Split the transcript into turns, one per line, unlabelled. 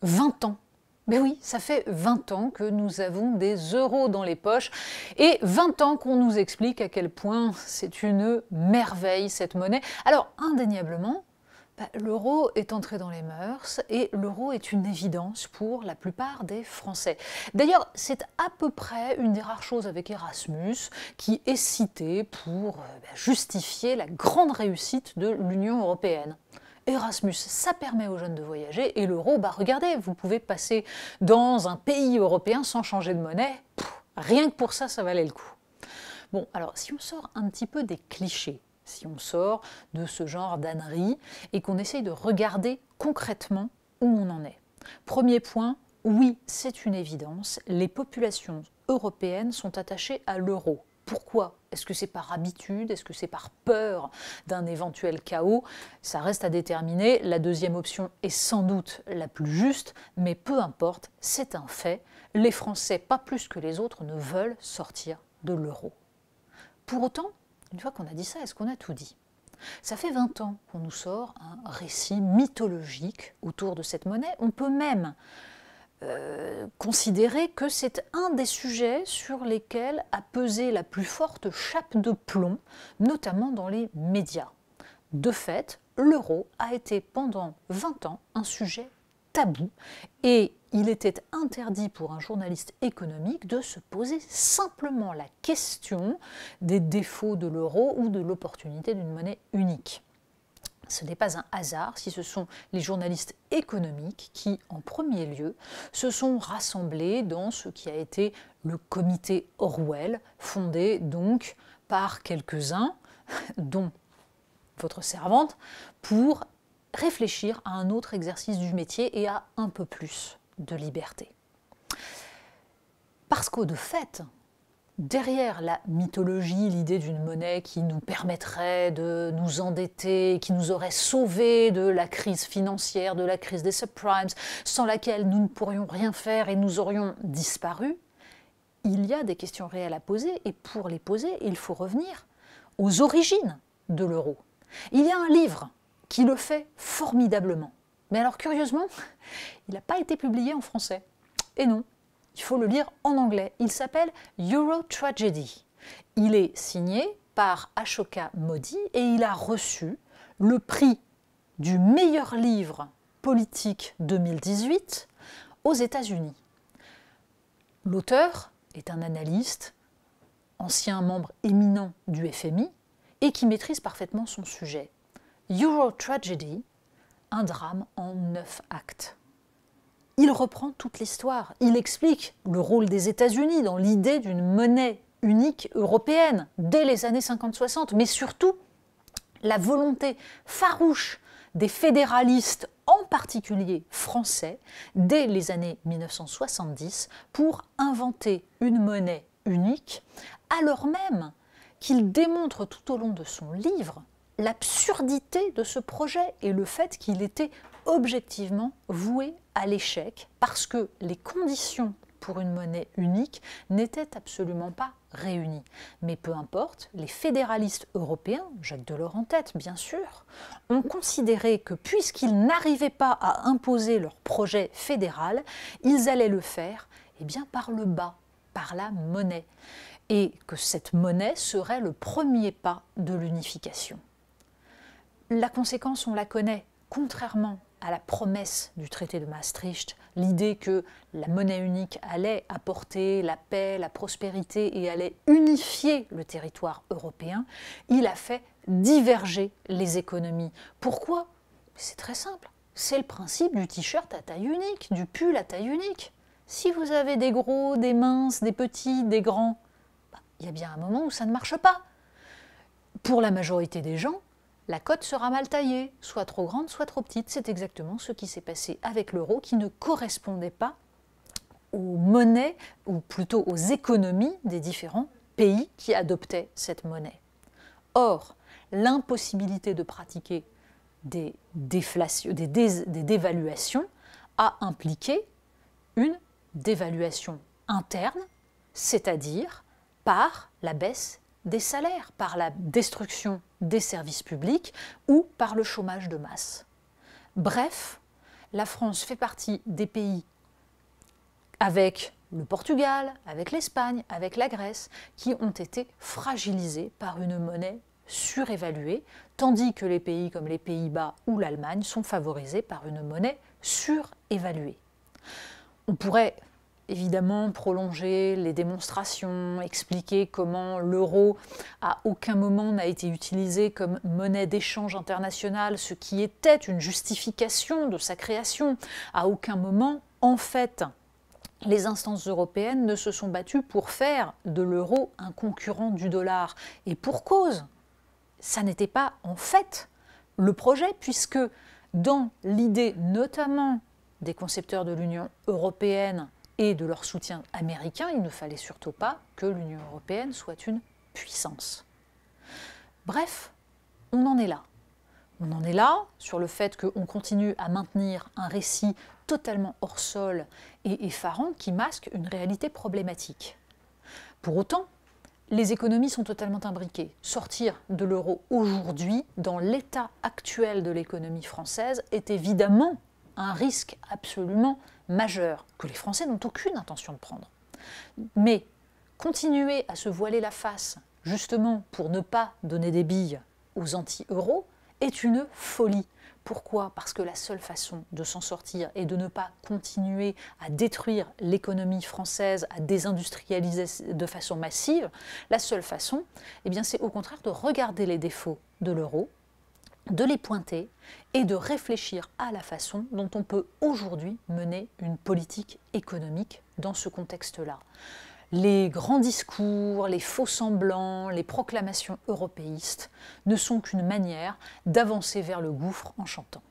20 ans. Mais oui, ça fait 20 ans que nous avons des euros dans les poches et 20 ans qu'on nous explique à quel point c'est une merveille cette monnaie. Alors indéniablement, l'euro est entré dans les mœurs et l'euro est une évidence pour la plupart des Français. D'ailleurs, c'est à peu près une des rares choses avec Erasmus qui est cité pour justifier la grande réussite de l'Union européenne. Erasmus, ça permet aux jeunes de voyager et l'euro, regardez, vous pouvez passer dans un pays européen sans changer de monnaie. Rien que pour ça, ça valait le coup. Bon, alors si on sort un petit peu des clichés, si on sort de ce genre d'ânerie et qu'on essaye de regarder concrètement où on en est. Premier point, oui, c'est une évidence, les populations européennes sont attachées à l'euro. Pourquoi? Est-ce que c'est par habitude? Est-ce que c'est par peur d'un éventuel chaos? Ça reste à déterminer. La deuxième option est sans doute la plus juste, mais peu importe, c'est un fait. Les Français, pas plus que les autres, ne veulent sortir de l'euro. Pour autant, une fois qu'on a dit ça, est-ce qu'on a tout dit? Ça fait 20 ans qu'on nous sort un récit mythologique autour de cette monnaie. On peut même considérer que c'est un des sujets sur lesquels a pesé la plus forte chape de plomb, notamment dans les médias. De fait, l'euro a été pendant 20 ans un sujet tabou et il était interdit pour un journaliste économique de se poser simplement la question des défauts de l'euro ou de l'opportunité d'une monnaie unique. Ce n'est pas un hasard si ce sont les journalistes économiques qui, en premier lieu, se sont rassemblés dans ce qui a été le comité Orwell, fondé donc par quelques-uns, dont votre servante, pour réfléchir à un autre exercice du métier et à un peu plus de liberté. Parce qu'au de fait, derrière la mythologie, l'idée d'une monnaie qui nous permettrait de nous endetter, qui nous aurait sauvés de la crise financière, de la crise des subprimes, sans laquelle nous ne pourrions rien faire et nous aurions disparu, il y a des questions réelles à poser et pour les poser, il faut revenir aux origines de l'euro. Il y a un livre qui le fait formidablement. Mais alors curieusement, il n'a pas été publié en français. Et non. Il faut le lire en anglais. Il s'appelle Euro Tragedy. Il est signé par Ashoka Modi et il a reçu le prix du meilleur livre politique 2018 aux États-Unis. L'auteur est un analyste, ancien membre éminent du FMI et qui maîtrise parfaitement son sujet. Euro Tragedy, un drame en 9 actes. Il reprend toute l'histoire. Il explique le rôle des États-Unis dans l'idée d'une monnaie unique européenne dès les années 50-60, mais surtout la volonté farouche des fédéralistes, en particulier français, dès les années 1970, pour inventer une monnaie unique, alors même qu'il démontre tout au long de son livre l'absurdité de ce projet et le fait qu'il était objectivement voué à l'échec parce que les conditions pour une monnaie unique n'étaient absolument pas réunies. Mais peu importe, les fédéralistes européens, Jacques Delors en tête bien sûr, ont considéré que puisqu'ils n'arrivaient pas à imposer leur projet fédéral, ils allaient le faire par le bas, par la monnaie, et que cette monnaie serait le premier pas de l'unification. La conséquence, on la connaît, contrairement à la promesse du traité de Maastricht, l'idée que la monnaie unique allait apporter la paix, la prospérité et allait unifier le territoire européen, il a fait diverger les économies. Pourquoi? C'est très simple, c'est le principe du t-shirt à taille unique, du pull à taille unique. Si vous avez des gros, des minces, des petits, des grands, il y a bien un moment où ça ne marche pas. Pour la majorité des gens, la cote sera mal taillée, soit trop grande, soit trop petite. C'est exactement ce qui s'est passé avec l'euro qui ne correspondait pas aux monnaies, ou plutôt aux économies des différents pays qui adoptaient cette monnaie. Or, l'impossibilité de pratiquer des dévaluations a impliqué une dévaluation interne, c'est-à-dire par la baisse des salaires, par la destruction des services publics ou par le chômage de masse. Bref, la France fait partie des pays avec le Portugal, avec l'Espagne, avec la Grèce, qui ont été fragilisés par une monnaie surévaluée, tandis que les pays comme les Pays-Bas ou l'Allemagne sont favorisés par une monnaie surévaluée. On pourrait évidemment prolonger les démonstrations, expliquer comment l'euro à aucun moment n'a été utilisé comme monnaie d'échange internationale, ce qui était une justification de sa création. À aucun moment, en fait, les instances européennes ne se sont battues pour faire de l'euro un concurrent du dollar. Et pour cause, ça n'était pas en fait le projet, puisque dans l'idée notamment des concepteurs de l'Union européenne et de leur soutien américain, il ne fallait surtout pas que l'Union européenne soit une puissance. Bref, on en est là. On en est là sur le fait qu'on continue à maintenir un récit totalement hors sol et effarant qui masque une réalité problématique. Pour autant, les économies sont totalement imbriquées. Sortir de l'euro aujourd'hui, dans l'état actuel de l'économie française, est évidemment un risque absolument majeur, que les Français n'ont aucune intention de prendre. Mais continuer à se voiler la face, justement pour ne pas donner des billes aux anti-euros, est une folie. Pourquoi? Parce que la seule façon de s'en sortir est de ne pas continuer à détruire l'économie française, à désindustrialiser de façon massive. La seule façon, eh bien, c'est au contraire de regarder les défauts de l'euro, de les pointer et de réfléchir à la façon dont on peut aujourd'hui mener une politique économique dans ce contexte-là. Les grands discours, les faux-semblants, les proclamations européistes ne sont qu'une manière d'avancer vers le gouffre en chantant.